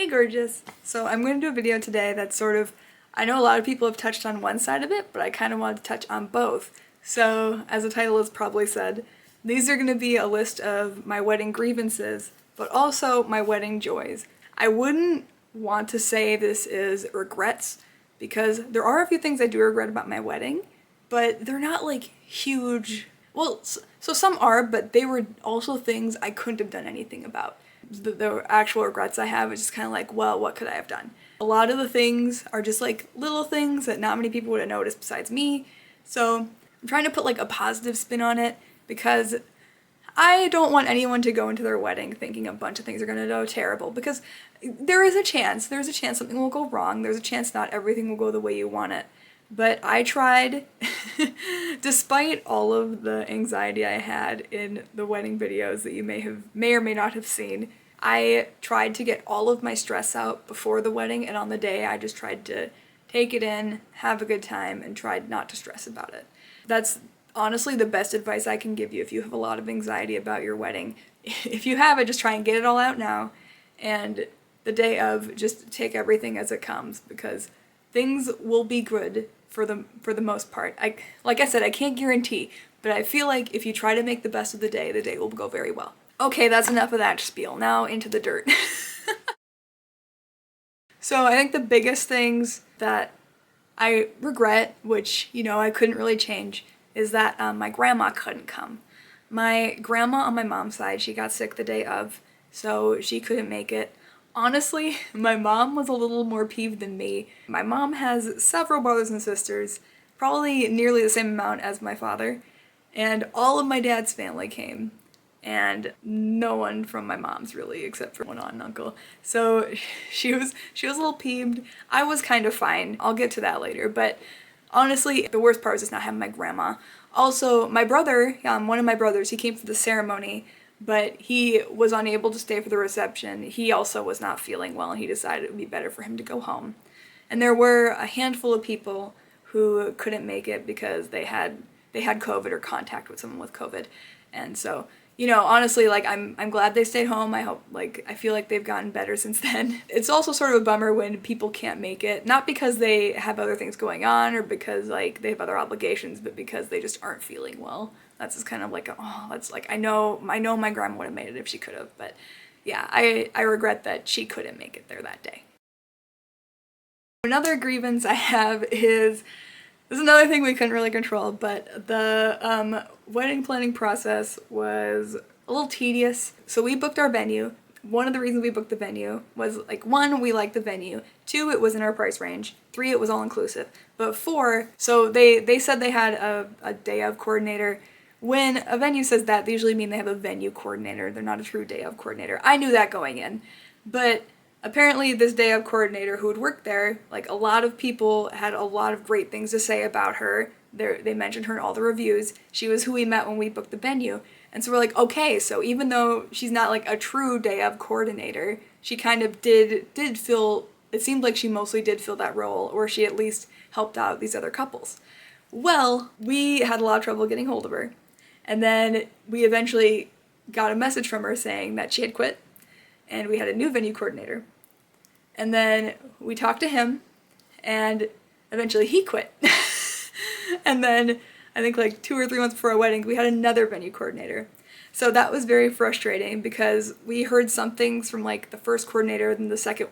Hey gorgeous! So I'm going to do a video today that's sort of, I know a lot of people have touched on one side of it, but I kind of wanted to touch on both. So as the title has probably said, these are going to be a list of my wedding grievances, but also my wedding joys. I wouldn't want to say this is regrets, because there are a few things I do regret about my wedding, but they're not like huge. Well, so some are, but they were also things I couldn't have done anything about. The actual regrets I have is just kind of like, well, what could I have done? A lot of the things are just like little things that not many people would have noticed besides me. So I'm trying to put like a positive spin on it because I don't want anyone to go into their wedding thinking a bunch of things are going to go terrible, because there's a chance something will go wrong. There's a chance not everything will go the way you want it. But I tried, despite all of the anxiety I had in the wedding videos that you may or may not have seen, I tried to get all of my stress out before the wedding, and on the day I just tried to take it in, have a good time, and tried not to stress about it. That's honestly the best advice I can give you if you have a lot of anxiety about your wedding. If you have it, just try and get it all out now, and the day of, just take everything as it comes, because things will be good for the most part. Like I said, I can't guarantee, but I feel like if you try to make the best of the day will go very well. Okay, that's enough of that spiel. Now into the dirt. So I think the biggest things that I regret, which, you know, I couldn't really change, is that my grandma couldn't come. My grandma on my mom's side, she got sick the day of, so she couldn't make it. Honestly, my mom was a little more peeved than me. My mom has several brothers and sisters, probably nearly the same amount as my father, and all of my dad's family came, and no one from my mom's really, except for one aunt and uncle. So she was a little peeved. I was kind of fine. I'll get to that later, but honestly, the worst part was just not having my grandma. Also, my brother, one of my brothers, he came for the ceremony, but he was unable to stay for the reception. He also was not feeling well, and he decided it would be better for him to go home. And there were a handful of people who couldn't make it because they had COVID or contact with someone with COVID. And so, you know, honestly, like, I'm glad they stayed home. I feel like they've gotten better since then. It's also sort of a bummer when people can't make it, not because they have other things going on or because, like, they have other obligations, but because they just aren't feeling well. That's just kind of like, that's like, I know my grandma would have made it if she could have, but yeah, I regret that she couldn't make it there that day. Another grievance I have is, this is another thing we couldn't really control, but the wedding planning process was a little tedious. So we booked our venue. One of the reasons we booked the venue was, like, 1, we liked the venue, 2, it was in our price range, 3, it was all inclusive, but 4, so they said they had a day of coordinator. When a venue says that, they usually mean they have a venue coordinator. They're not a true day of coordinator. I knew that going in, but apparently this day of coordinator who had worked there, like, a lot of people had a lot of great things to say about her. They mentioned her in all the reviews. She was who we met when we booked the venue. And so we're like, okay, so even though she's not like a true day of coordinator, she kind of did fill, it seemed like she mostly did fill that role, or she at least helped out these other couples. Well, we had a lot of trouble getting hold of her. And then we eventually got a message from her saying that she had quit, and we had a new venue coordinator. And then we talked to him, and eventually he quit. And then I think like 2 or 3 months before our wedding, we had another venue coordinator. So that was very frustrating because we heard some things from like the first coordinator, and the second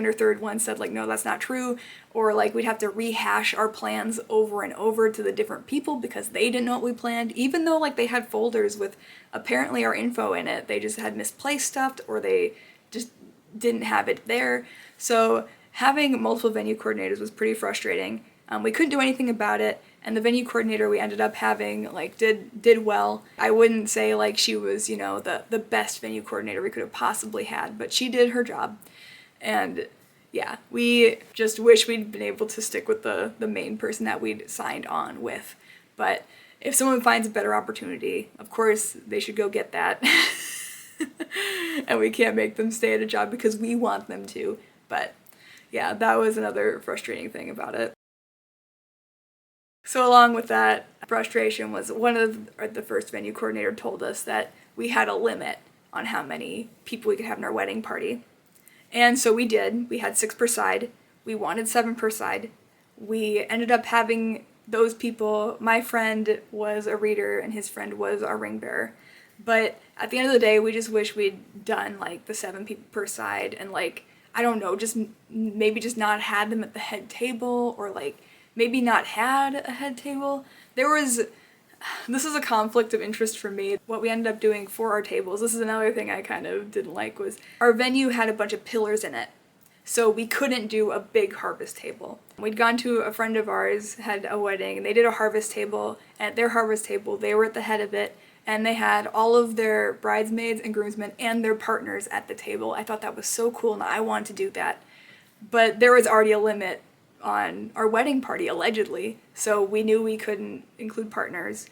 or third one said like, no, that's not true. Or like we'd have to rehash our plans over and over to the different people because they didn't know what we planned, even though like they had folders with apparently our info in it. They just had misplaced stuff, or they just didn't have it there. So having multiple venue coordinators was pretty frustrating. We couldn't do anything about it, and the venue coordinator we ended up having like did well. I wouldn't say like she was, you know, the best venue coordinator we could have possibly had, but she did her job. And yeah, we just wish we'd been able to stick with the main person that we'd signed on with. But if someone finds a better opportunity, of course they should go get that. And we can't make them stay at a job because we want them to. But yeah, that was another frustrating thing about it. So along with that frustration was the first venue coordinator told us that we had a limit on how many people we could have in our wedding party. And so we did. We had 6 per side. We wanted 7 per side. We ended up having those people. My friend was a reader and his friend was our ring bearer. But at the end of the day, we just wish we'd done like the 7 people per side and like, I don't know, just maybe just not had them at the head table, or like maybe not had a head table. This is a conflict of interest for me. What we ended up doing for our tables, this is another thing I kind of didn't like, was our venue had a bunch of pillars in it. So we couldn't do a big harvest table. We'd gone to a friend of ours, had a wedding, and they did a harvest table. And at their harvest table, they were at the head of it, and they had all of their bridesmaids and groomsmen and their partners at the table. I thought that was so cool, and I wanted to do that. But there was already a limit on our wedding party, allegedly, so we knew we couldn't include partners.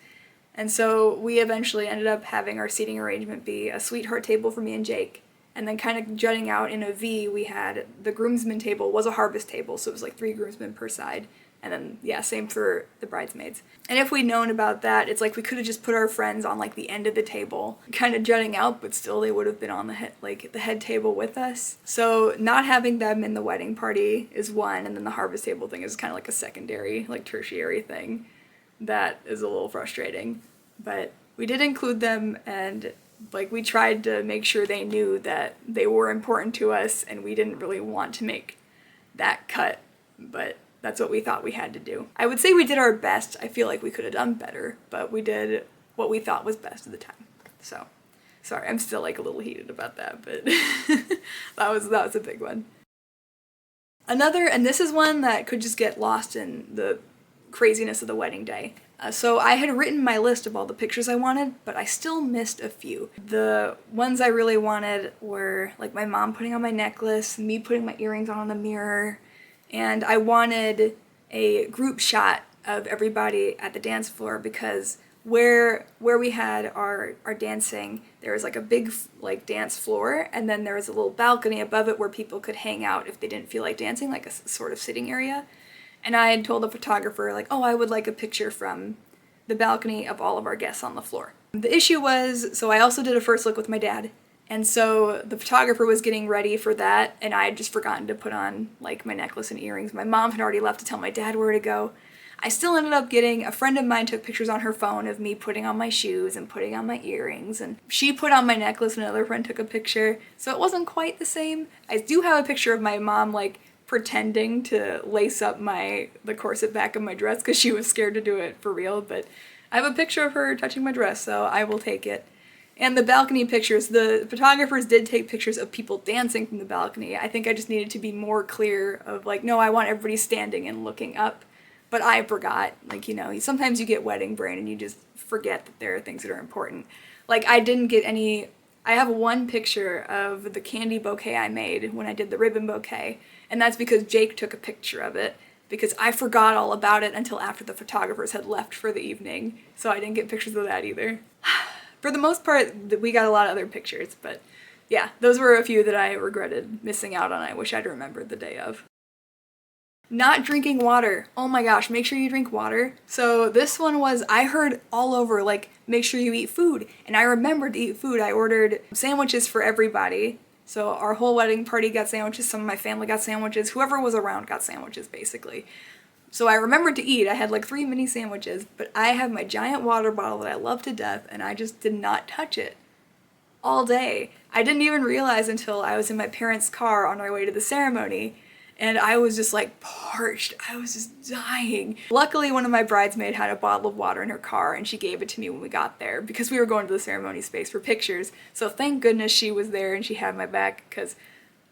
And so we eventually ended up having our seating arrangement be a sweetheart table for me and Jake. And then kind of jutting out in a V, we had the groomsmen table was a harvest table, so it was like 3 groomsmen per side. And then, yeah, same for the bridesmaids. And if we'd known about that, it's like we could have just put our friends on like the end of the table, kind of jutting out, but still they would have been on the head table with us. So not having them in the wedding party is one, and then the harvest table thing is kind of like a secondary, like tertiary thing. That is a little frustrating. But we did include them, and like we tried to make sure they knew that they were important to us, and we didn't really want to make that cut, but that's what we thought we had to do. I would say we did our best. I feel like we could have done better, but we did what we thought was best at the time. So, sorry, I'm still like a little heated about that, but that was a big one. Another, and this is one that could just get lost in the craziness of the wedding day. So I had written my list of all the pictures I wanted, but I still missed a few. The ones I really wanted were like my mom putting on my necklace, me putting my earrings on the mirror, and I wanted a group shot of everybody at the dance floor, because where we had our dancing, there was like a big like dance floor, and then there was a little balcony above it where people could hang out if they didn't feel like dancing, like a sort of sitting area. And I had told the photographer, like, oh, I would like a picture from the balcony of all of our guests on the floor. The issue was, so I also did a first look with my dad, and so the photographer was getting ready for that, and I had just forgotten to put on, like, my necklace and earrings. My mom had already left to tell my dad where to go. I still ended up a friend of mine took pictures on her phone of me putting on my shoes and putting on my earrings, and she put on my necklace and another friend took a picture, so it wasn't quite the same. I do have a picture of my mom, like, pretending to lace up the corset back of my dress because she was scared to do it for real, but I have a picture of her touching my dress, so I will take it. And the balcony pictures, the photographers did take pictures of people dancing from the balcony. I think I just needed to be more clear of like, no, I want everybody standing and looking up, but I forgot. Like, you know, sometimes you get wedding brain and you just forget that there are things that are important. Like, I didn't get any. I have one picture of the candy bouquet I made when I did the ribbon bouquet, and that's because Jake took a picture of it, because I forgot all about it until after the photographers had left for the evening, so I didn't get pictures of that either. For the most part, we got a lot of other pictures, but yeah, those were a few that I regretted missing out on. I wish I'd remembered the day of. Not drinking water. Oh my gosh, make sure you drink water. So this one was, I heard all over, like, make sure you eat food. And I remembered to eat food. I ordered sandwiches for everybody. So our whole wedding party got sandwiches, some of my family got sandwiches, whoever was around got sandwiches, basically. So I remembered to eat. I had like 3 mini sandwiches, but I have my giant water bottle that I love to death, and I just did not touch it all day. I didn't even realize until I was in my parents' car on our way to the ceremony, and I was just like parched. I was just dying. Luckily, one of my bridesmaids had a bottle of water in her car, and she gave it to me when we got there because we were going to the ceremony space for pictures. So thank goodness she was there and she had my back, because,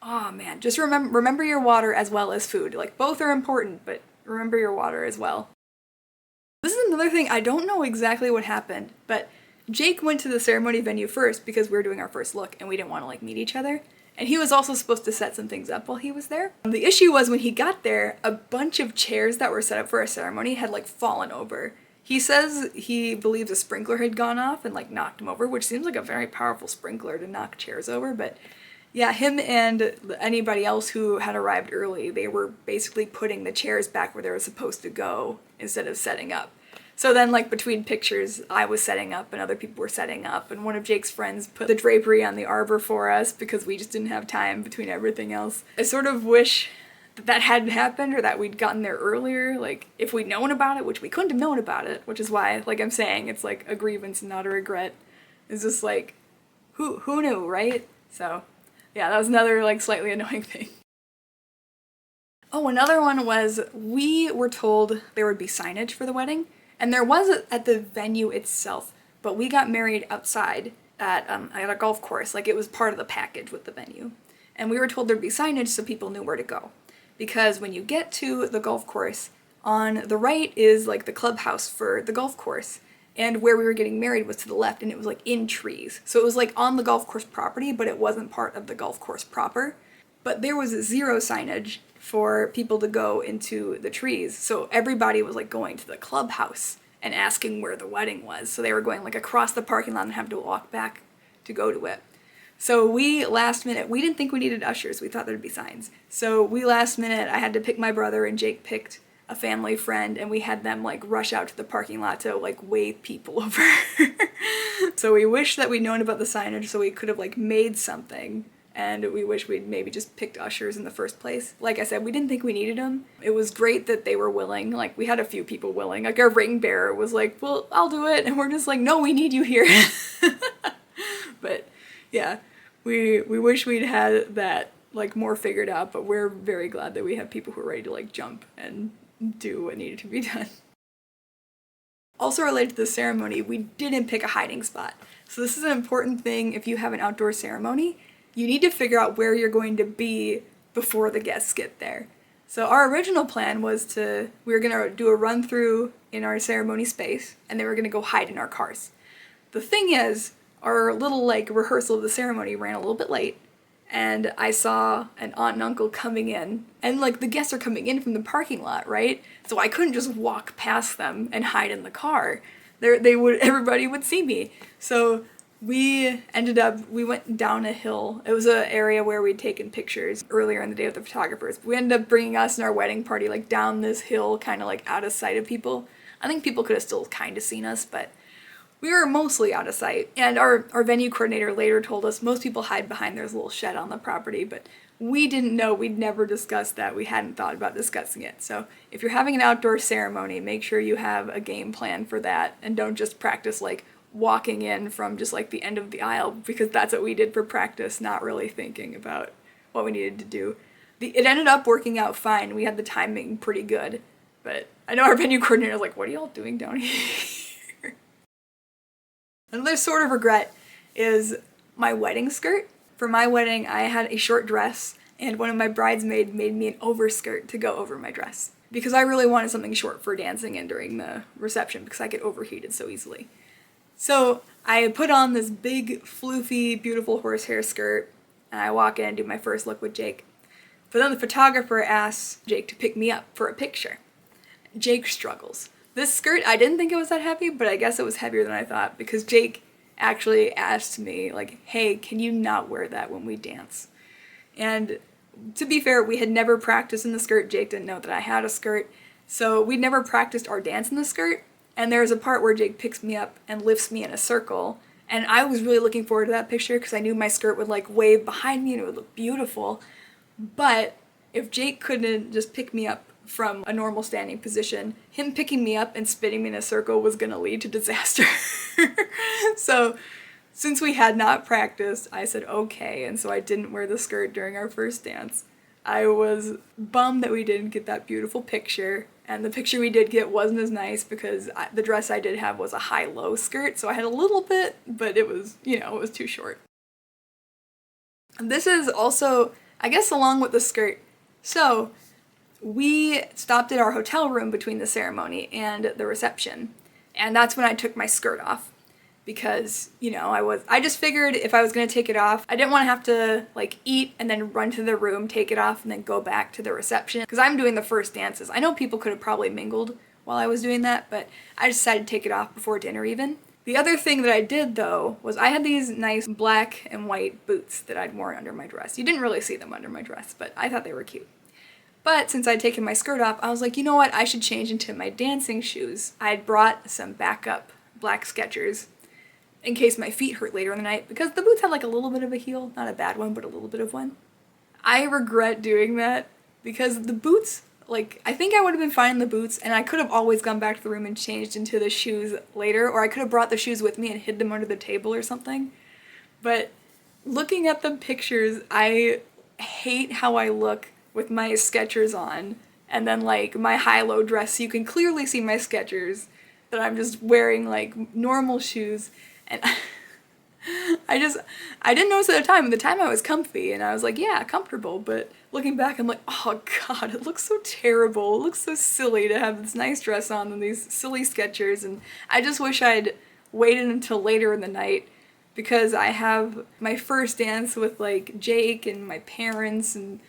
oh man, just remember your water as well as food. Like, both are important, but remember your water as well. This is another thing, I don't know exactly what happened, but Jake went to the ceremony venue first because we were doing our first look and we didn't want to like meet each other. And he was also supposed to set some things up while he was there. The issue was when he got there, a bunch of chairs that were set up for our ceremony had like fallen over. He says he believes a sprinkler had gone off and like knocked him over, which seems like a very powerful sprinkler to knock chairs over, but yeah, him and anybody else who had arrived early, they were basically putting the chairs back where they were supposed to go instead of setting up. So then, like, between pictures, I was setting up and other people were setting up, and one of Jake's friends put the drapery on the arbor for us because we just didn't have time between everything else. I sort of wish that that hadn't happened, or that we'd gotten there earlier, like, if we'd known about it, which we couldn't have known about it, which is why, like I'm saying, it's like a grievance and not a regret. It's just like, who knew, right? So, yeah, that was another, like, slightly annoying thing. Oh, another one was we were told there would be signage for the wedding, and there was at the venue itself, but we got married outside at a golf course, like it was part of the package with the venue. And we were told there'd be signage so people knew where to go. Because when you get to the golf course, on the right is like the clubhouse for the golf course, and where we were getting married was to the left, and it was like in trees. So it was like on the golf course property, but it wasn't part of the golf course proper. But there was zero signage for people to go into the trees. So everybody was like going to the clubhouse and asking where the wedding was. So they were going like across the parking lot and have to walk back to go to it. So we last minute, we didn't think we needed ushers. We thought there'd be signs. So we last minute, I had to pick my brother, and Jake picked a family friend, and we had them like rush out to the parking lot to like wave people over. So we wish that we'd known about the signage so we could have like made something. And we wish we'd maybe just picked ushers in the first place. Like I said, we didn't think we needed them. It was great that they were willing. Like, we had a few people willing. Like, our ring bearer was like, well, I'll do it. And we're just like, no, we need you here. But, yeah, we wish we'd had that, like, more figured out. But we're very glad that we have people who are ready to, like, jump and do what needed to be done. Also related to the ceremony, we didn't pick a hiding spot. So this is an important thing if you have an outdoor ceremony. You need to figure out where you're going to be before the guests get there. So our original plan was we were going to do a run through in our ceremony space, and then we were going to go hide in our cars. The thing is, our little like rehearsal of the ceremony ran a little bit late, and I saw an aunt and uncle coming in, and like the guests are coming in from the parking lot, right? So I couldn't just walk past them and hide in the car. Everybody would see me. So we went down a hill. It was an area where we'd taken pictures earlier in the day with the photographers. We ended up bringing us and our wedding party like down this hill, kind of like out of sight of people. I think people could have still kind of seen us, but we were mostly out of sight. And our venue coordinator later told us most people hide behind their little shed on the property, but we didn't know. We'd never discussed that. We hadn't thought about discussing it. So if you're having an outdoor ceremony, make sure you have a game plan for that, and don't just practice like walking in from just like the end of the aisle, because that's what we did for practice, not really thinking about what we needed to do. It ended up working out fine. We had the timing pretty good, but I know our venue coordinator was like, what are y'all doing down here? Another sort of regret is my wedding skirt. For my wedding, I had a short dress, and one of my bridesmaids made me an overskirt to go over my dress, because I really wanted something short for dancing in during the reception, because I get overheated so easily. So I put on this big, floofy, beautiful horsehair skirt, and I walk in and do my first look with Jake. But then the photographer asks Jake to pick me up for a picture. Jake struggles. This skirt, I didn't think it was that heavy, but I guess it was heavier than I thought, because Jake actually asked me, like, hey, can you not wear that when we dance? And to be fair, we had never practiced in the skirt. Jake didn't know that I had a skirt, so we'd never practiced our dance in the skirt. And there's a part where Jake picks me up and lifts me in a circle. And I was really looking forward to that picture because I knew my skirt would like wave behind me and it would look beautiful. But if Jake couldn't just pick me up from a normal standing position, him picking me up and spinning me in a circle was going to lead to disaster. So since we had not practiced, I said okay. And so I didn't wear the skirt during our first dance. I was bummed that we didn't get that beautiful picture. And the picture we did get wasn't as nice because the dress I did have was a high-low skirt, so I had a little bit, but it was, it was too short. This is also, I guess, along with the skirt. So we stopped at our hotel room between the ceremony and the reception, and that's when I took my skirt off. Because, I just figured if I was going to take it off, I didn't want to have to, like, eat and then run to the room, take it off, and then go back to the reception. Because I'm doing the first dances. I know people could have probably mingled while I was doing that, but I decided to take it off before dinner even. The other thing that I did, though, was I had these nice black and white boots that I'd worn under my dress. You didn't really see them under my dress, but I thought they were cute. But since I'd taken my skirt off, I was like, you know what, I should change into my dancing shoes. I'd brought some backup black Skechers in case my feet hurt later in the night, because the boots had like a little bit of a heel, not a bad one, but a little bit of one. I regret doing that because the boots, like, I think I would have been fine in the boots, and I could have always gone back to the room and changed into the shoes later, or I could have brought the shoes with me and hid them under the table or something. But looking at the pictures, I hate how I look with my Skechers on, and then like my high-low dress, so you can clearly see my Skechers, that I'm just wearing like normal shoes, and I didn't notice at the time. At the time I was comfy, and I was like, yeah, comfortable, but looking back, I'm like, oh god, it looks so terrible. It looks so silly to have this nice dress on and these silly Skechers, and I just wish I'd waited until later in the night, because I have my first dance with like Jake and my parents and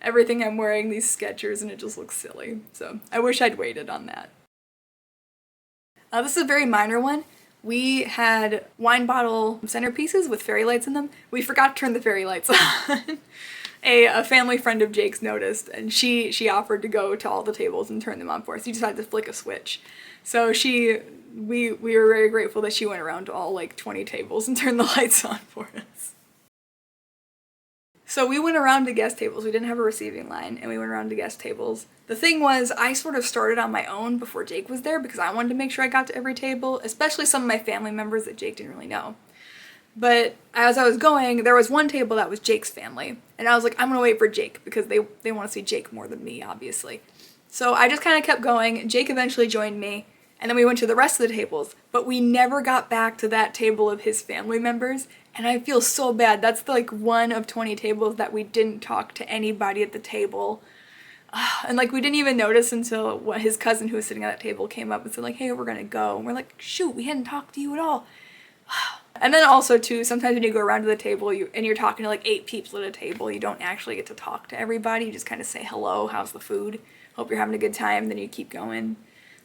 everything. I'm wearing these Skechers and it just looks silly. So I wish I'd waited on that. This is a very minor one. We had wine bottle centerpieces with fairy lights in them. We forgot to turn the fairy lights on. A family friend of Jake's noticed, and she offered to go to all the tables and turn them on for us. She decided to flick a switch. So we were very grateful that she went around to all like 20 tables and turned the lights on for us. So we went around to guest tables. We didn't have a receiving line, and we went around to guest tables. The thing was, I sort of started on my own before Jake was there because I wanted to make sure I got to every table, especially some of my family members that Jake didn't really know. But as I was going, there was one table that was Jake's family, and I was like, I'm gonna wait for Jake because they want to see Jake more than me, obviously. So I just kind of kept going. Jake eventually joined me, and then we went to the rest of the tables, but we never got back to that table of his family members, and I feel so bad. That's like one of 20 tables that we didn't talk to anybody at the table. And like we didn't even notice until his cousin who was sitting at that table came up and said like, hey, we're gonna go. And we're like, shoot, we hadn't talked to you at all. And then also too, sometimes when you go around to the table and you're talking to like 8 people at a table, you don't actually get to talk to everybody. You just kind of say hello, how's the food, hope you're having a good time, then you keep going.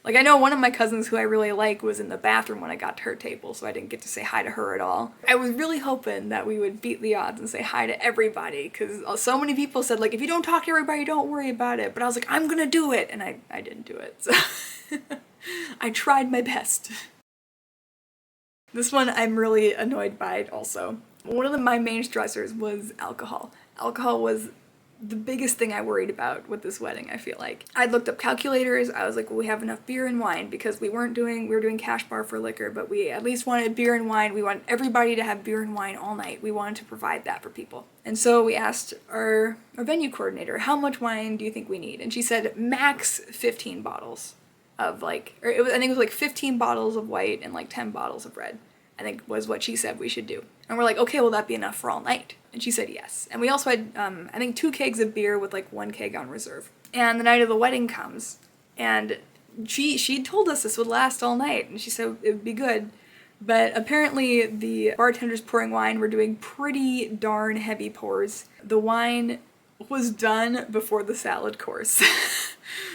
Like I know one of my cousins who I really like was in the bathroom when I got to her table, so I didn't get to say hi to her at all. I was really hoping that we would beat the odds and say hi to everybody, because so many people said like, if you don't talk to everybody, don't worry about it. But I was like, I'm gonna do it, and I didn't do it. So I tried my best. This one I'm really annoyed by also. One of my main stressors was alcohol. Alcohol was the biggest thing I worried about with this wedding, I feel like. I looked up calculators. I was like, well, we have enough beer and wine, because we were doing cash bar for liquor, but we at least wanted beer and wine. We wanted everybody to have beer and wine all night. We wanted to provide that for people. And so we asked our venue coordinator, how much wine do you think we need? And she said max 15 bottles of like, I think it was like 15 bottles of white and like 10 bottles of red, I think was what she said we should do. And we're like, okay, will that be enough for all night? And she said yes. And we also had, I think 2 kegs of beer with like 1 keg on reserve. And the night of the wedding comes, and she told us this would last all night, and she said it would be good. But apparently the bartenders pouring wine were doing pretty darn heavy pours. The wine was done before the salad course.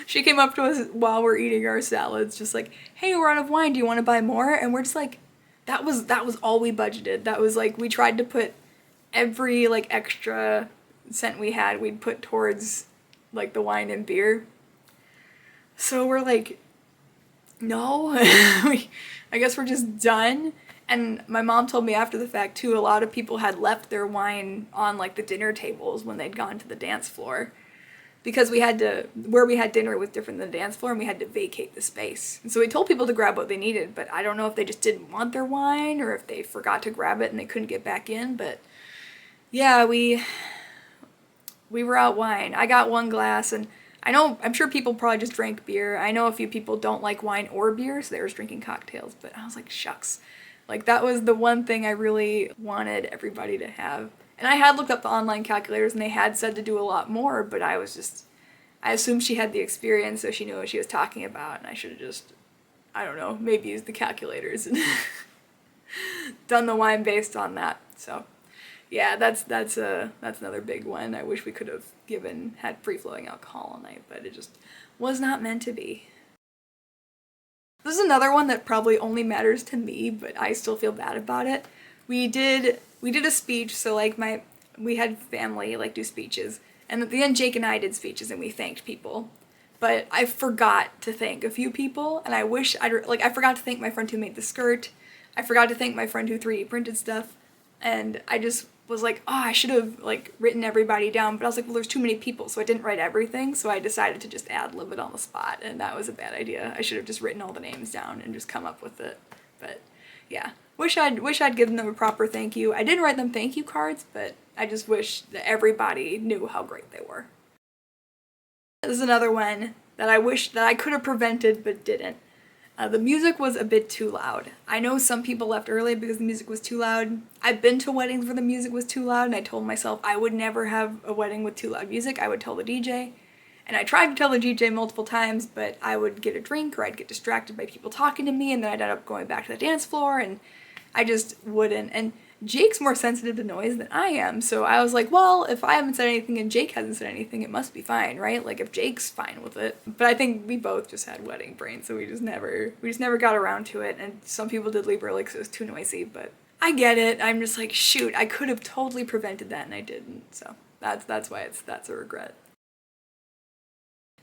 She came up to us while we're eating our salads, just like, hey, we're out of wine, do you want to buy more? And we're just like, that was all we budgeted. That was like, we tried to put every like extra cent we had, we'd put towards like the wine and beer. So we're like, no, I guess we're just done. And my mom told me after the fact too, a lot of people had left their wine on like the dinner tables when they'd gone to the dance floor, because where we had dinner was different than the dance floor, and we had to vacate the space. And so we told people to grab what they needed, but I don't know if they just didn't want their wine or if they forgot to grab it and they couldn't get back in. But yeah, we were out wine. I got 1 glass, and I'm sure people probably just drank beer. I know a few people don't like wine or beer, so they were drinking cocktails, but I was like, shucks. Like that was the one thing I really wanted everybody to have. And I had looked up the online calculators, and they had said to do a lot more, but I assumed she had the experience, so she knew what she was talking about, and I should have just, I don't know, maybe used the calculators and done the wine based on that. So yeah, that's another big one. I wish we could have had free-flowing alcohol all night, but it just was not meant to be. This is another one that probably only matters to me, but I still feel bad about it. We did a speech, so like we had family like do speeches, And at the end, Jake and I did speeches and we thanked people. But I forgot to thank a few people, and I wish I forgot to thank my friend who made the skirt. I forgot to thank my friend who 3D printed stuff. And I just was like, oh, I should have like written everybody down, but I was like, well, there's too many people, so I didn't write everything, so I decided to just ad-lib it on the spot, and that was a bad idea. I should have just written all the names down and just come up with it. But yeah, wish I'd given them a proper thank you. I did write them thank you cards, but I just wish that everybody knew how great they were. This is another one that I wish that I could have prevented but didn't. The music was a bit too loud. I know some people left early because the music was too loud. I've been to weddings where the music was too loud, and I told myself I would never have a wedding with too loud music. I would tell the DJ. And I tried to tell the DJ multiple times, but I would get a drink or I'd get distracted by people talking to me, and then I'd end up going back to the dance floor, and I just wouldn't. And Jake's more sensitive to noise than I am, so I was like, well, if I haven't said anything and Jake hasn't said anything, it must be fine, right? Like, if Jake's fine with it. But I think we both just had wedding brain, so we just never got around to it, and some people did leave early because it was too noisy, but I get it. I'm just like, shoot, I could have totally prevented that, and I didn't, so that's why that's a regret.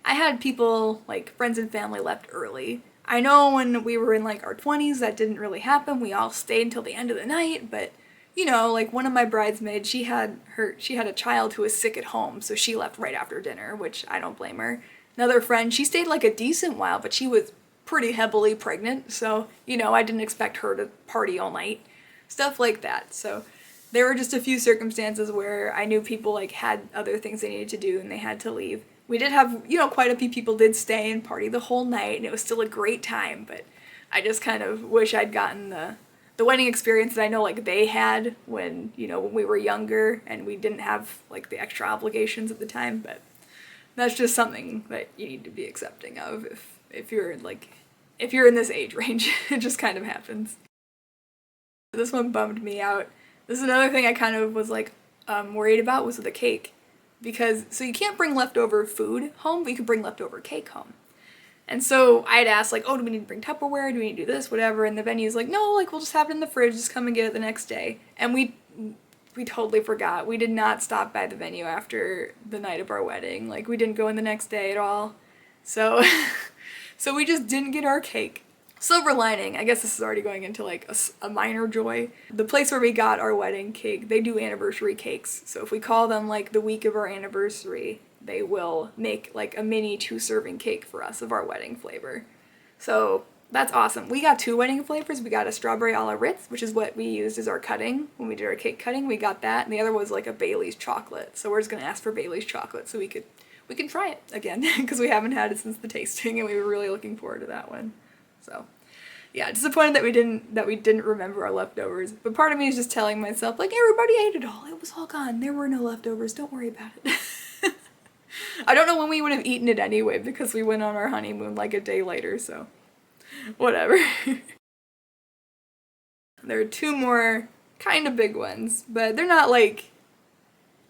I had people, like, friends and family left early. I know when we were in, like, our 20s, that didn't really happen. We all stayed until the end of the night, but you know, like one of my bridesmaids, she had a child who was sick at home, so she left right after dinner, which I don't blame her. Another friend, she stayed like a decent while, but she was pretty heavily pregnant, so, you know, I didn't expect her to party all night. Stuff like that. So there were just a few circumstances where I knew people like had other things they needed to do and they had to leave. We did have, you know, quite a few people did stay and party the whole night, and it was still a great time, but I just kind of wish I'd gotten the wedding experience that I know like they had when, you know, when we were younger and we didn't have like the extra obligations at the time, but that's just something that you need to be accepting of if you're in this age range. It just kind of happens. This one bummed me out. This is another thing I kind of was like worried about was the cake, because so you can't bring leftover food home, but you can bring leftover cake home. And so I'd ask, like, oh, do we need to bring Tupperware? Do we need to do this? Whatever. And the venue's like, no, like, we'll just have it in the fridge. Just come and get it the next day. And we totally forgot. We did not stop by the venue after the night of our wedding. Like, we didn't go in the next day at all. So, so we just didn't get our cake. Silver lining, I guess this is already going into, like, a minor joy. The place where we got our wedding cake, they do anniversary cakes. So if we call them, like, the week of our anniversary, they will make like a mini 2-serving cake for us of our wedding flavor. So that's awesome. We got 2 wedding flavors. We got a strawberry a la Ritz, which is what we used as our cutting when we did our cake cutting. We got that, and the other was like a Bailey's chocolate. So we're just gonna ask for Bailey's chocolate so we can try it again because we haven't had it since the tasting, and we were really looking forward to that one. So yeah, disappointed that we didn't remember our leftovers. But part of me is just telling myself like, everybody ate it all. It was all gone. There were no leftovers. Don't worry about it. I don't know when we would have eaten it anyway because we went on our honeymoon like a day later, so whatever. There are 2 more kind of big ones, but they're not like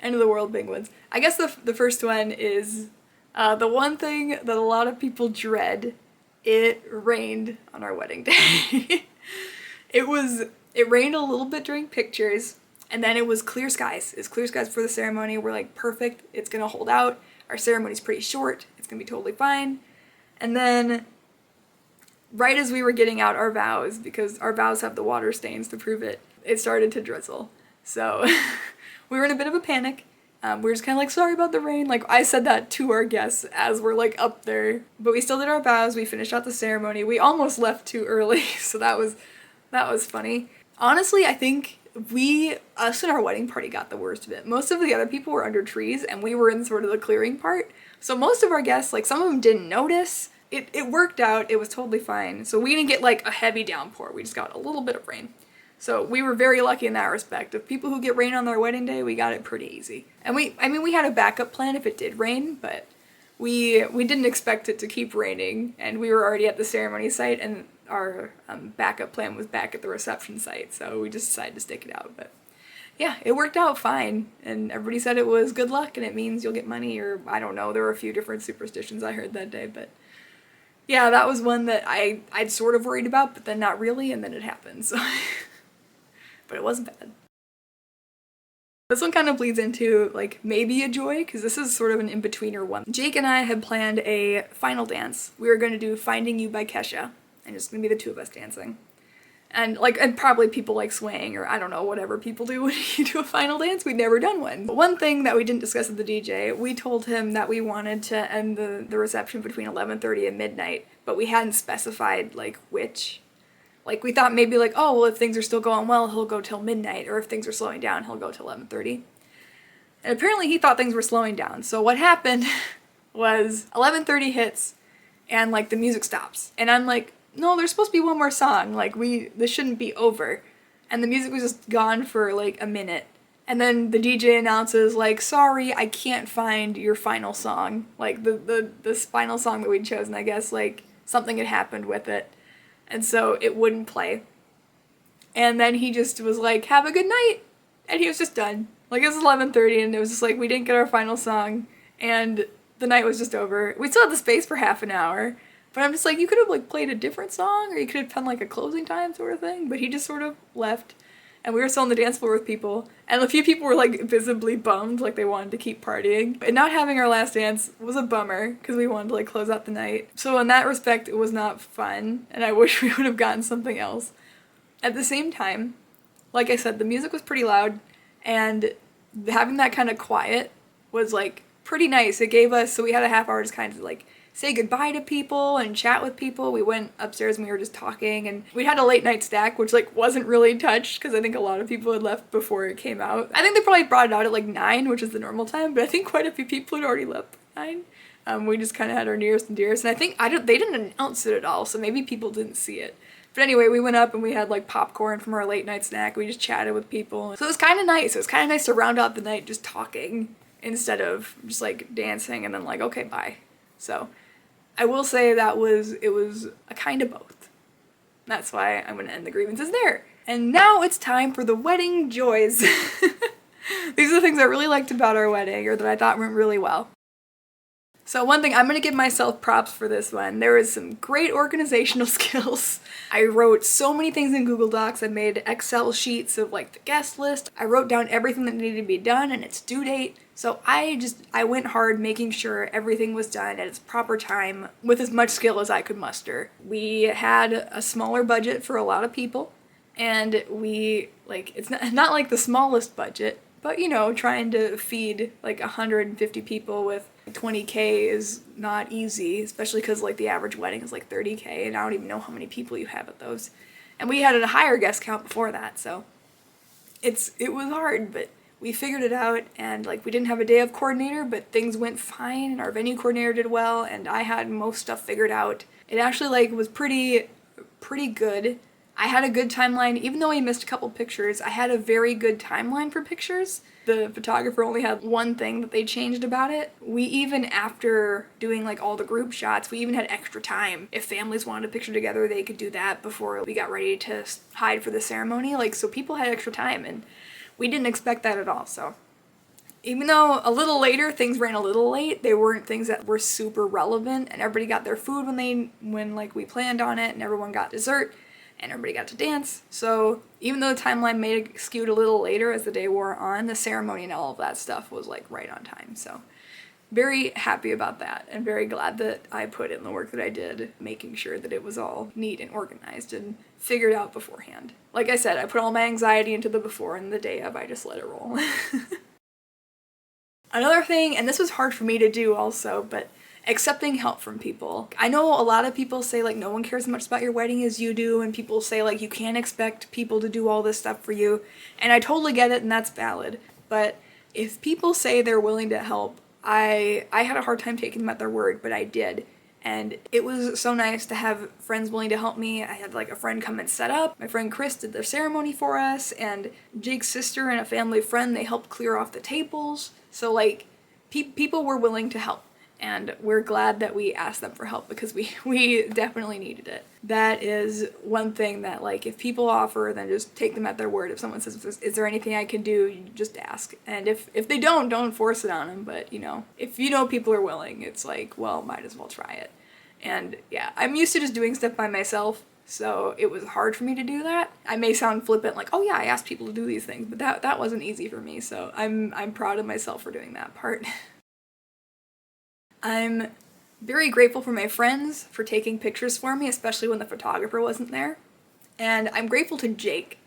end of the world big ones. I guess the first one is the one thing that a lot of people dread. It rained on our wedding day. It rained a little bit during pictures, and then it was clear skies. It's clear skies for the ceremony. We're like, perfect, it's gonna hold out. Our ceremony's pretty short, it's gonna be totally fine. And then, right as we were getting out our vows, because our vows have the water stains to prove it, it started to drizzle. So, we were in a bit of a panic. We were just kind of like, sorry about the rain. Like, I said that to our guests as we're like up there. But we still did our vows, we finished out the ceremony. We almost left too early, so that was funny. Honestly, I think us and our wedding party got the worst of it. Most of the other people were under trees, and we were in sort of the clearing part. So most of our guests, like, some of them didn't notice. It worked out. It was totally fine. So we didn't get, like, a heavy downpour. We just got a little bit of rain. So we were very lucky in that respect. Of people who get rain on their wedding day, we got it pretty easy. And we had a backup plan if it did rain, but we didn't expect it to keep raining, and we were already at the ceremony site, and our backup plan was back at the reception site, so we just decided to stick it out. But yeah, it worked out fine, and everybody said it was good luck and it means you'll get money, or I don't know, there were a few different superstitions I heard that day, but yeah, that was one that I'd sort of worried about, but then not really, and then it happened, so but it wasn't bad. This one kind of bleeds into like maybe a joy, because this is sort of an in-betweener one. Jake and I had planned a final dance. We were going to do Finding You by Kesha, and it's going to be the two of us dancing. And probably people like swaying, or I don't know, whatever people do when you do a final dance. We'd never done one. But one thing that we didn't discuss with the DJ, we told him that we wanted to end the reception between 11:30 and midnight, but we hadn't specified like which. Like, we thought maybe like, oh, well, if things are still going well, he'll go till midnight, or if things are slowing down, he'll go till 11:30. And apparently he thought things were slowing down. So what happened was 11:30 hits, and like the music stops. And I'm like, no, there's supposed to be one more song. Like, this shouldn't be over. And the music was just gone for like a minute. And then the DJ announces like, sorry, I can't find your final song. Like the final song that we'd chosen, I guess like something had happened with it. And so it wouldn't play. And then he just was like, have a good night. And he was just done. Like, it was 11:30 and it was just like, we didn't get our final song. And the night was just over. We still had the space for half an hour. But I'm just like, you could have like played a different song, or you could have done like a closing time sort of thing. But he just sort of left. And we were still on the dance floor with people. And a few people were like visibly bummed, like they wanted to keep partying. And not having our last dance was a bummer, because we wanted to like close out the night. So in that respect, it was not fun. And I wish we would have gotten something else. At the same time, like I said, the music was pretty loud. And having that kind of quiet was like pretty nice. It gave us, so we had a half hour just kind of like say goodbye to people and chat with people. We went upstairs and we were just talking, and we had a late night stack, which like wasn't really touched because I think a lot of people had left before it came out. I think they probably brought it out at like 9, which is the normal time, but I think quite a few people had already left by 9. We just kind of had our nearest and dearest, and I think they didn't announce it at all, so maybe people didn't see it. But anyway, we went up and we had like popcorn from our late night snack. We just chatted with people. So it was kind of nice. It was kind of nice to round out the night just talking instead of just like dancing and then like, okay, bye. So I will say it was a kind of both. That's why I'm going to end the grievances there. And now it's time for the wedding joys. These are the things I really liked about our wedding, or that I thought went really well. So one thing, I'm going to give myself props for this one. There was some great organizational skills. I wrote so many things in Google Docs. I made Excel sheets of like the guest list. I wrote down everything that needed to be done and its due date. So I went hard making sure everything was done at its proper time with as much skill as I could muster. We had a smaller budget for a lot of people, and it's not like the smallest budget, but you know, trying to feed like 150 people with $20K is not easy, especially because like the average wedding is like $30K, and I don't even know how many people you have at those. And we had a higher guest count before that, so it was hard, but we figured it out. And like, we didn't have a day of coordinator, but things went fine, and our venue coordinator did well, and I had most stuff figured out. It actually like was pretty good. I had a good timeline. Even though I missed a couple pictures, I had a very good timeline for pictures. The photographer only had one thing that they changed about it. We even, after doing like all the group shots, we even had extra time. If families wanted a picture together, they could do that before we got ready to hide for the ceremony. Like, so people had extra time, and we didn't expect that at all. So even though a little later things ran a little late, they weren't things that were super relevant, and everybody got their food when like we planned on it, and everyone got dessert, and everybody got to dance. So even though the timeline may have skewed a little later as the day wore on, the ceremony and all of that stuff was like right on time. So very happy about that, and very glad that I put in the work that I did, making sure that it was all neat and organized and figured out beforehand. Like I said, I put all my anxiety into the before, and the day of I just let it roll. Another thing, and this was hard for me to do also, but accepting help from people. I know a lot of people say like no one cares as much about your wedding as you do, and people say like you can't expect people to do all this stuff for you, and I totally get it, and that's valid. But if people say they're willing to help, I had a hard time taking them at their word, but I did. And it was so nice to have friends willing to help me. I had like a friend come and set up. My friend Chris did their ceremony for us, and Jake's sister and a family friend, they helped clear off the tables. So like people were willing to help, and we're glad that we asked them for help, because we definitely needed it. That is one thing that like if people offer, then just take them at their word. If someone says, is there anything I can do, you just ask. And if they don't force it on them. But you know, if you know people are willing, it's like, well, might as well try it. And yeah, I'm used to just doing stuff by myself, So it was hard for me to do that. I may sound flippant, like, oh yeah, I asked people to do these things, but that wasn't easy for me, so I'm proud of myself for doing that part. I'm very grateful for my friends for taking pictures for me, especially when the photographer wasn't there. And I'm grateful to Jake,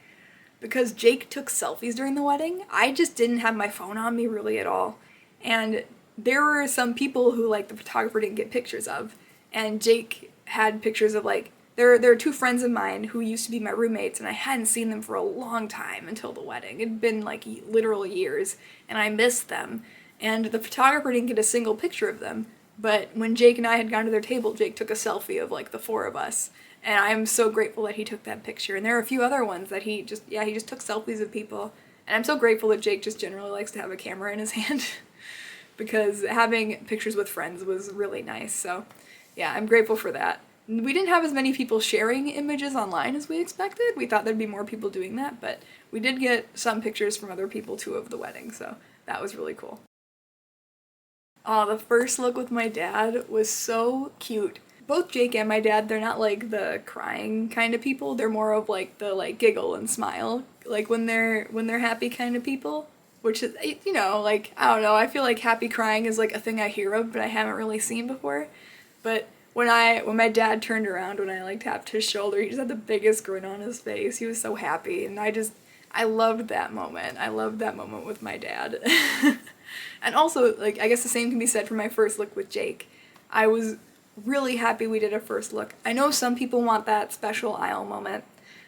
because Jake took selfies during the wedding. I just didn't have my phone on me really at all. And there were some people who, like, the photographer didn't get pictures of. And Jake had pictures of, like, there are two friends of mine who used to be my roommates, and I hadn't seen them for a long time until the wedding. It'd been, like, literal years, and I missed them. And the photographer didn't get a single picture of them. But when Jake and I had gone to their table, Jake took a selfie of, like, the four of us. And I'm so grateful that he took that picture. And there are a few other ones that he just took selfies of people. And I'm so grateful that Jake just generally likes to have a camera in his hand. Because having pictures with friends was really nice. So yeah, I'm grateful for that. We didn't have as many people sharing images online as we expected. We thought there'd be more people doing that, but we did get some pictures from other people too of the wedding, so that was really cool. Oh, the first look with my dad was so cute. Both Jake and my dad, they're not like the crying kind of people. They're more of like the like giggle and smile, like when they're happy kind of people. Which is, you know, like, I don't know, I feel like happy crying is like a thing I hear of, but I haven't really seen before. But when my dad turned around, when I like tapped his shoulder, he just had the biggest grin on his face. He was so happy, and I loved that moment. I loved that moment with my dad. And also, like, I guess the same can be said for my first look with Jake. I was really happy we did a first look. I know some people want that special aisle moment.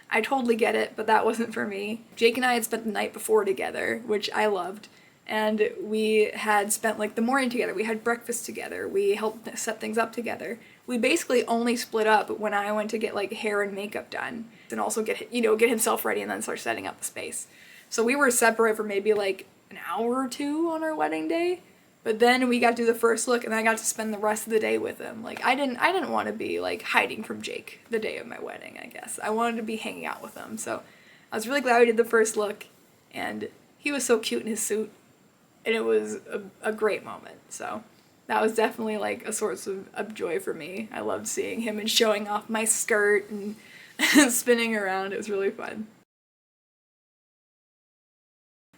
I totally get it, but that wasn't for me. Jake and I had spent the night before together, which I loved. And we had spent like the morning together. We had breakfast together. We helped set things up together. We basically only split up when I went to get like hair and makeup done and also get himself ready and then start setting up the space. So we were separate for maybe like an hour or two on our wedding day. But then we got to do the first look, and I got to spend the rest of the day with him. Like, I didn't want to be, like, hiding from Jake the day of my wedding, I guess. I wanted to be hanging out with him. So I was really glad we did the first look, and he was so cute in his suit, and it was a great moment. So that was definitely, like, a source of joy for me. I loved seeing him and showing off my skirt and spinning around. It was really fun.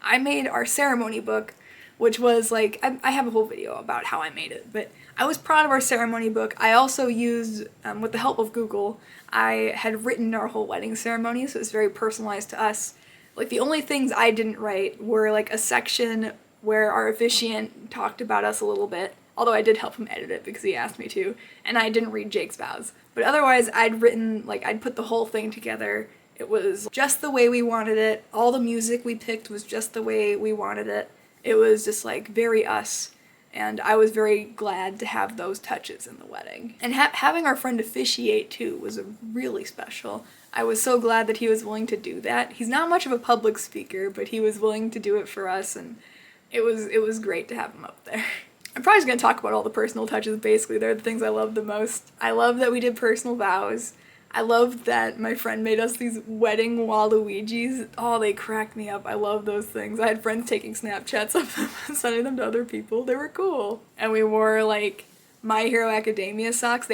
I made our ceremony book, which was like, I have a whole video about how I made it, but I was proud of our ceremony book. I also used, with the help of Google, I had written our whole wedding ceremony, so it was very personalized to us. Like, the only things I didn't write were like a section where our officiant talked about us a little bit, although I did help him edit it because he asked me to, and I didn't read Jake's vows. But otherwise, I'd put the whole thing together. It was just the way we wanted it. All the music we picked was just the way we wanted it. It was just like very us, and I was very glad to have those touches in the wedding. And having our friend officiate too was really special. I was so glad that he was willing to do that. He's not much of a public speaker, but he was willing to do it for us, and it was great to have him up there. I'm probably just going to talk about all the personal touches, basically. They're the things I love the most. I love that we did personal vows. I loved that my friend made us these wedding Waluigis. Oh, they cracked me up. I love those things. I had friends taking Snapchats of them and sending them to other people. They were cool. And we wore, like, My Hero Academia socks. I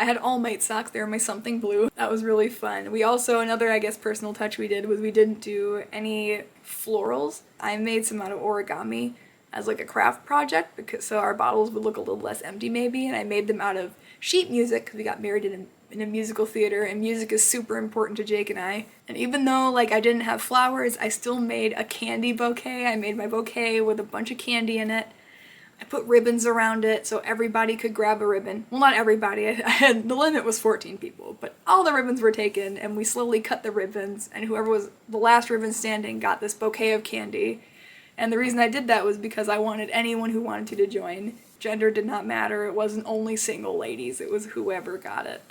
had All Might socks. They were my something blue. That was really fun. We also, another, I guess, personal touch we did was we didn't do any florals. I made some out of origami as, like, a craft project, so our bottles would look a little less empty, maybe. And I made them out of sheet music because we got married in a musical theater, and music is super important to Jake and I. And even though, like, I didn't have flowers, I still made a candy bouquet. I made my bouquet with a bunch of candy in it. I put ribbons around it so everybody could grab a ribbon. Well, not everybody. The limit was 14 people, but all the ribbons were taken, and we slowly cut the ribbons, and whoever was the last ribbon standing got this bouquet of candy. And the reason I did that was because I wanted anyone who wanted to join. Gender did not matter. It wasn't only single ladies. It was whoever got it.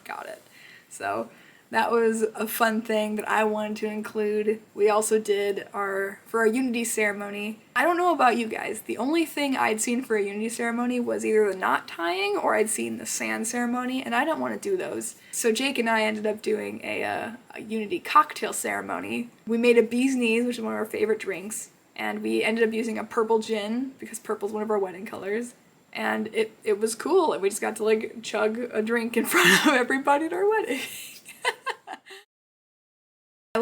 So that was a fun thing that I wanted to include. We also did for our Unity ceremony. I don't know about you guys. The only thing I'd seen for a Unity ceremony was either the knot tying or I'd seen the sand ceremony, and I don't want to do those. So Jake and I ended up doing a Unity cocktail ceremony. We made a bee's knees, which is one of our favorite drinks, and we ended up using a purple gin because purple's one of our wedding colors. And it was cool, and we just got to, like, chug a drink in front of everybody at our wedding.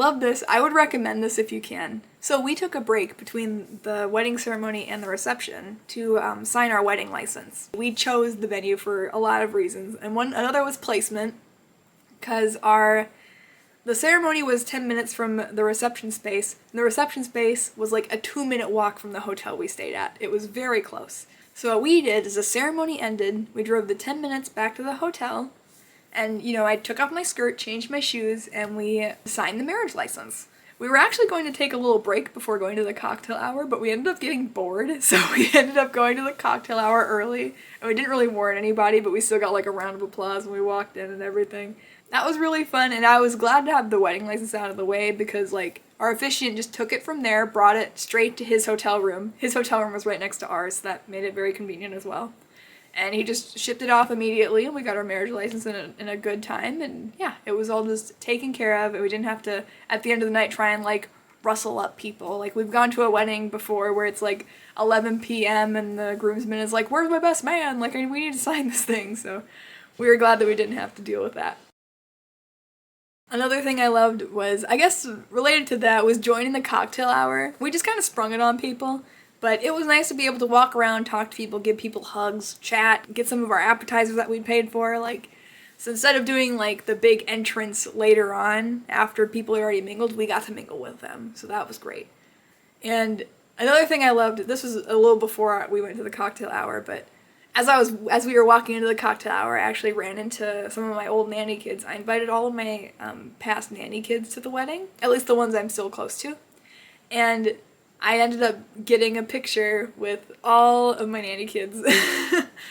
love this. I would recommend this if you can. So we took a break between the wedding ceremony and the reception to sign our wedding license. We chose the venue for a lot of reasons, and another was placement, because the ceremony was 10 minutes from the reception space, and the reception space was like a 2-minute walk from the hotel we stayed at. It was very close. So what we did is the ceremony ended, we drove the 10 minutes back to the hotel, and, I took off my skirt, changed my shoes, and we signed the marriage license. We were actually going to take a little break before going to the cocktail hour, but we ended up getting bored, so we ended up going to the cocktail hour early, and we didn't really warn anybody, but we still got like a round of applause when we walked in and everything. That was really fun, and I was glad to have the wedding license out of the way because, our officiant just took it from there, brought it straight to his hotel room. His hotel room was right next to ours, so that made it very convenient as well. And he just shipped it off immediately, and we got our marriage license in a good time, and yeah, it was all just taken care of, and we didn't have to, at the end of the night, try and, rustle up people. We've gone to a wedding before where it's, 11 p.m., and the groomsman is like, "Where's my best man? We need to sign this thing," so we were glad that we didn't have to deal with that. Another thing I loved was, I guess related to that, was joining the cocktail hour. We just kind of sprung it on people. But it was nice to be able to walk around, talk to people, give people hugs, chat, get some of our appetizers that we'd paid for. So instead of doing the big entrance later on after people had already mingled, we got to mingle with them. So that was great. And another thing I loved, this was a little before we went to the cocktail hour, but as we were walking into the cocktail hour, I actually ran into some of my old nanny kids. I invited all of my past nanny kids to the wedding, at least the ones I'm still close to. And I ended up getting a picture with all of my nanny kids.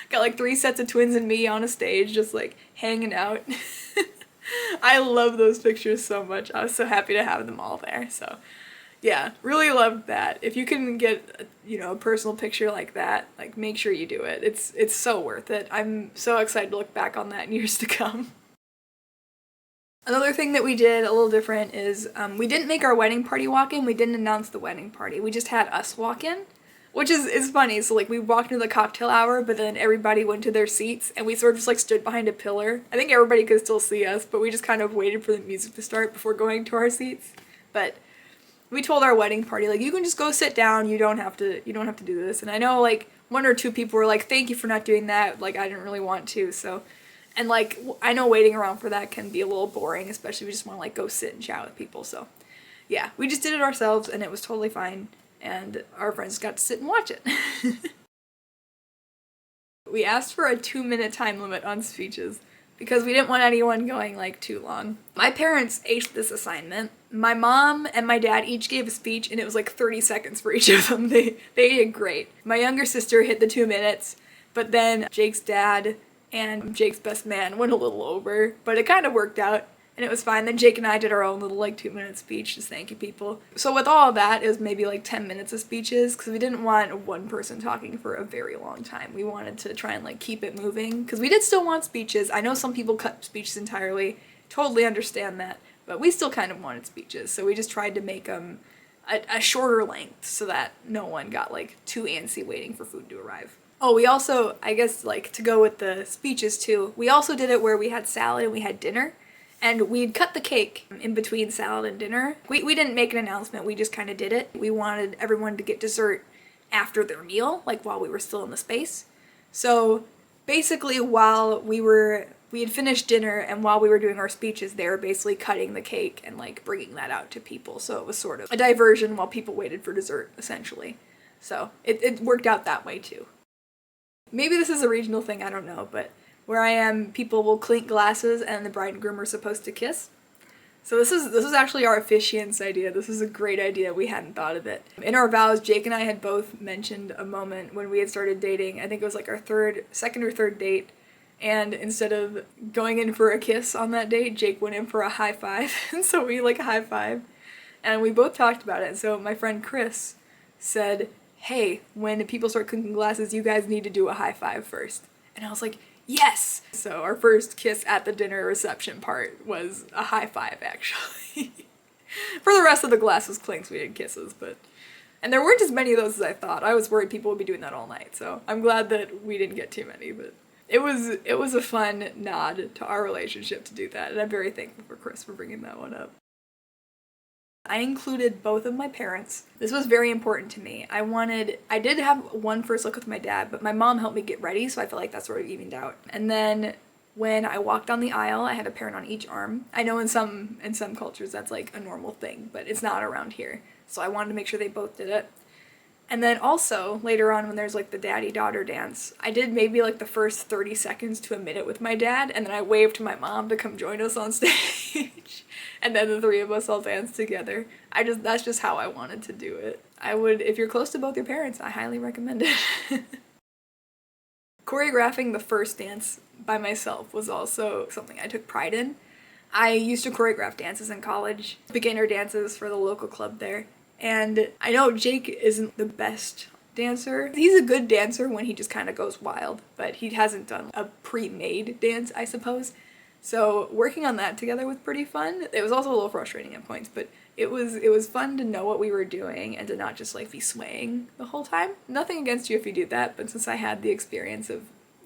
Got 3 sets of twins and me on a stage, just hanging out. I love those pictures so much. I was so happy to have them all there. So yeah, really loved that. If you can get a personal picture like that, make sure you do it. It's so worth it. I'm so excited to look back on that in years to come. Another thing that we did a little different is we didn't make our wedding party walk in. We didn't announce the wedding party. We just had us walk in, which is funny. So we walked into the cocktail hour, but then everybody went to their seats, and we sort of just stood behind a pillar. I think everybody could still see us, but we just kind of waited for the music to start before going to our seats. But we told our wedding party, you can just go sit down. You don't have to do this. And I know 1 or 2 people were like, "Thank you for not doing that. I didn't really want to." So. And I know waiting around for that can be a little boring, especially if we just want to go sit and chat with people. So yeah, we just did it ourselves, and it was totally fine, and our friends got to sit and watch it. We asked for a 2-minute time limit on speeches because we didn't want anyone going too long. My parents aced this assignment. My mom and my dad each gave a speech, and it was 30 seconds for each of them. They did great. My younger sister hit the 2 minutes, but then Jake's dad and Jake's best man went a little over, but it kind of worked out, and it was fine. Then Jake and I did our own little 2-minute speech, just thanking people. So with all of that, it was maybe 10 minutes of speeches, because we didn't want one person talking for a very long time. We wanted to try and keep it moving, because we did still want speeches. I know some people cut speeches entirely, totally understand that, but we still kind of wanted speeches, so we just tried to make them a shorter length so that no one got too antsy waiting for food to arrive. Oh, we also, I guess, to go with the speeches too, we also did it where we had salad and we had dinner, and we'd cut the cake in between salad and dinner. We didn't make an announcement, we just kind of did it. We wanted everyone to get dessert after their meal, while we were still in the space. So basically while we had finished dinner, and while we were doing our speeches, they were basically cutting the cake and bringing that out to people. So it was sort of a diversion while people waited for dessert, essentially. So it worked out that way too. Maybe this is a regional thing, I don't know, but where I am, people will clink glasses and the bride and groom are supposed to kiss. So this is actually our officiant's idea. This is a great idea. We hadn't thought of it. In our vows, Jake and I had both mentioned a moment when we had started dating. I think it was our second or third date. And instead of going in for a kiss on that date, Jake went in for a high five. And so we high five. And we both talked about it. So my friend Chris said, "Hey, when people start clinking glasses, you guys need to do a high five first." And I was like, yes! So our first kiss at the dinner reception part was a high five, actually. For the rest of the glasses clinks, we did kisses, and there weren't as many of those as I thought. I was worried people would be doing that all night, so I'm glad that we didn't get too many, but it was a fun nod to our relationship to do that, and I'm very thankful for Chris for bringing that one up. I included both of my parents. This was very important to me. I did have one first look with my dad, but my mom helped me get ready, so I feel like that sort of evened out. And then when I walked down the aisle, I had a parent on each arm. I know in some cultures that's like a normal thing, but it's not around here. So I wanted to make sure they both did it. And then also, later on when there's like the daddy-daughter dance, I did maybe like the first 30 seconds to a minute with my dad, and then I waved to my mom to come join us on stage. And then the three of us all danced together. That's just how I wanted to do it. If you're close to both your parents, I highly recommend it. Choreographing the first dance by myself was also something I took pride in. I used to choreograph dances in college, beginner dances for the local club there. And I know Jake isn't the best dancer. He's a good dancer when he just kind of goes wild, but he hasn't done a pre-made dance, I suppose. So working on that together was pretty fun. It was also a little frustrating at points, but it was fun to know what we were doing and to not just like be swaying the whole time. Nothing against you if you do that, but since I had the experience of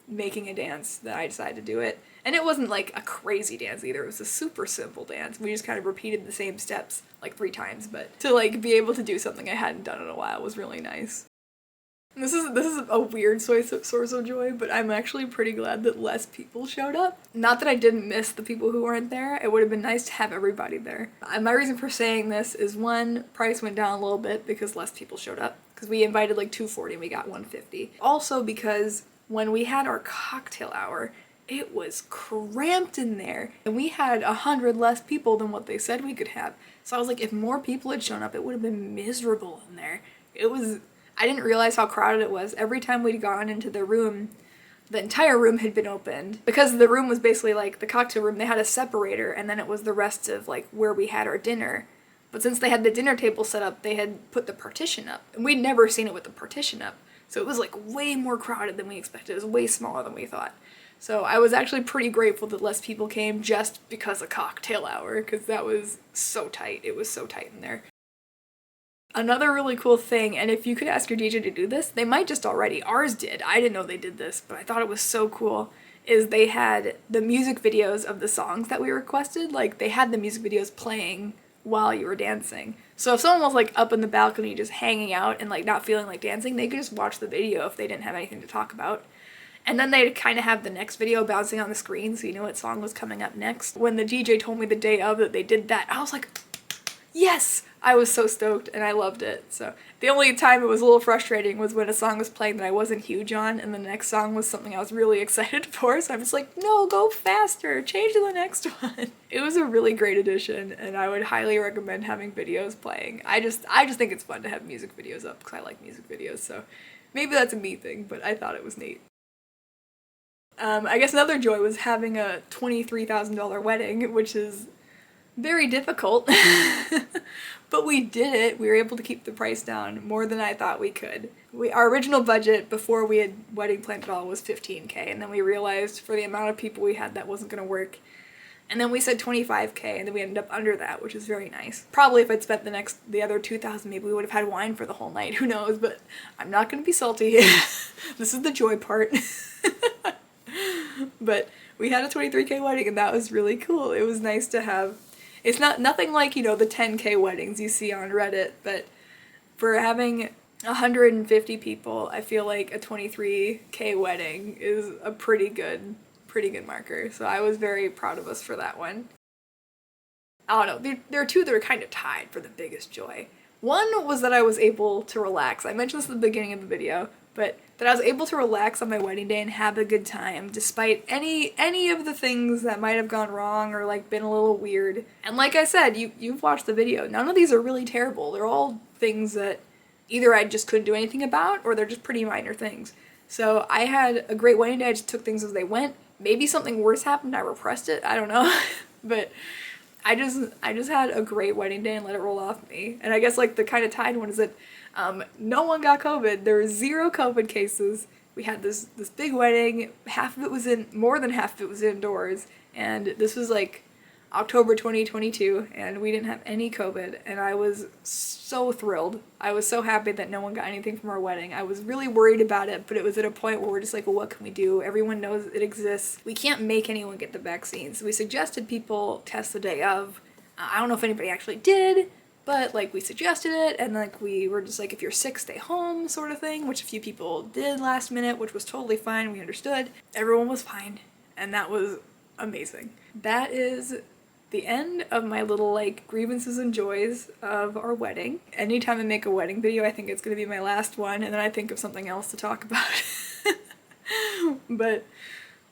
making a dance, that I decided to do it. And it wasn't like a crazy dance either. It was a super simple dance. We just kind of repeated the same steps like 3 times, but to like be able to do something I hadn't done in a while was really nice. And this is a weird source of joy, but I'm actually pretty glad that less people showed up. Not that I didn't miss the people who weren't there. It would have been nice to have everybody there. And my reason for saying this is, one, price went down a little bit because less people showed up. Because we invited like 240 and we got 150. Also because when we had our cocktail hour, it was cramped in there, and we had 100 less people than what they said we could have. So I was like, if more people had shown up, it would have been miserable in there. I didn't realize how crowded it was. Every time we'd gone into the room, the entire room had been opened. Because the room was basically like the cocktail room, they had a separator, and then it was the rest of like where we had our dinner. But since they had the dinner table set up, they had put the partition up. And we'd never seen it with the partition up. So it was like way more crowded than we expected. It was way smaller than we thought. So I was actually pretty grateful that less people came just because of cocktail hour, because that was so tight. It was so tight in there. Another really cool thing, and if you could ask your DJ to do this, they might just already. Ours did. I didn't know they did this, but I thought it was so cool, is they had the music videos of the songs that we requested. Like, they had the music videos playing while you were dancing. So if someone was like up in the balcony just hanging out and like not feeling like dancing, they could just watch the video if they didn't have anything to talk about. And then they'd kind of have the next video bouncing on the screen so you knew what song was coming up next. When the DJ told me the day of that they did that, I was like, yes! I was so stoked and I loved it. So the only time it was a little frustrating was when a song was playing that I wasn't huge on and the next song was something I was really excited for, so I'm just like, no, go faster, change to the next one. It was a really great addition and I would highly recommend having videos playing. I just think it's fun to have music videos up because I like music videos, so maybe that's a me thing, but I thought it was neat. I guess another joy was having a $23,000 wedding, which is very difficult, but we did it. We were able to keep the price down more than I thought we could. Our original budget before we had wedding planned at all was $15K, and then we realized for the amount of people we had that wasn't going to work. And then we said $25K, and then we ended up under that, which is very nice. Probably if I'd spent the other $2,000, maybe we would have had wine for the whole night. Who knows? But I'm not going to be salty. This is the joy part. But we had a $23K wedding, and that was really cool. It was nice to have. It's nothing like, the $10K weddings you see on Reddit, but for having 150 people, I feel like a $23K wedding is a pretty good marker. So I was very proud of us for that one. I don't know, there are two that are kind of tied for the biggest joy. One was that I was able to relax. I mentioned this at the beginning of the video, but that I was able to relax on my wedding day and have a good time despite any of the things that might have gone wrong or like been a little weird. And like I said, you've watched the video. None of these are really terrible. They're all things that either I just couldn't do anything about or they're just pretty minor things. So I had a great wedding day. I just took things as they went. Maybe something worse happened. I repressed it. I don't know. But I just had a great wedding day and let it roll off me. And I guess like the kind of tied one is that no one got COVID. There were 0 COVID cases. We had this big wedding. More than half of it was indoors. And this was like October 2022, and we didn't have any COVID. And I was so thrilled. I was so happy that no one got anything from our wedding. I was really worried about it, but it was at a point where we're just like, well, what can we do? Everyone knows it exists. We can't make anyone get the vaccine. So we suggested people test the day of. I don't know if anybody actually did, but like we suggested it, and like we were just like, if you're sick, stay home sort of thing, which a few people did last minute, which was totally fine. We understood. Everyone was fine, and that was amazing. That is the end of my little like grievances and joys of our wedding. Anytime I make a wedding video, I think it's gonna be my last one, and then I think of something else to talk about. But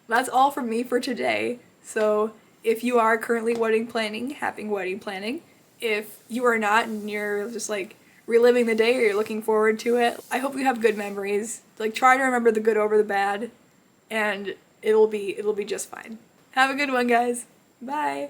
that's all from me for today. So if you are currently wedding planning, happy wedding planning. If you are not and you're just like reliving the day or you're looking forward to it, I hope you have good memories. Like, try to remember the good over the bad, and it'll be just fine. Have a good one, guys. Bye.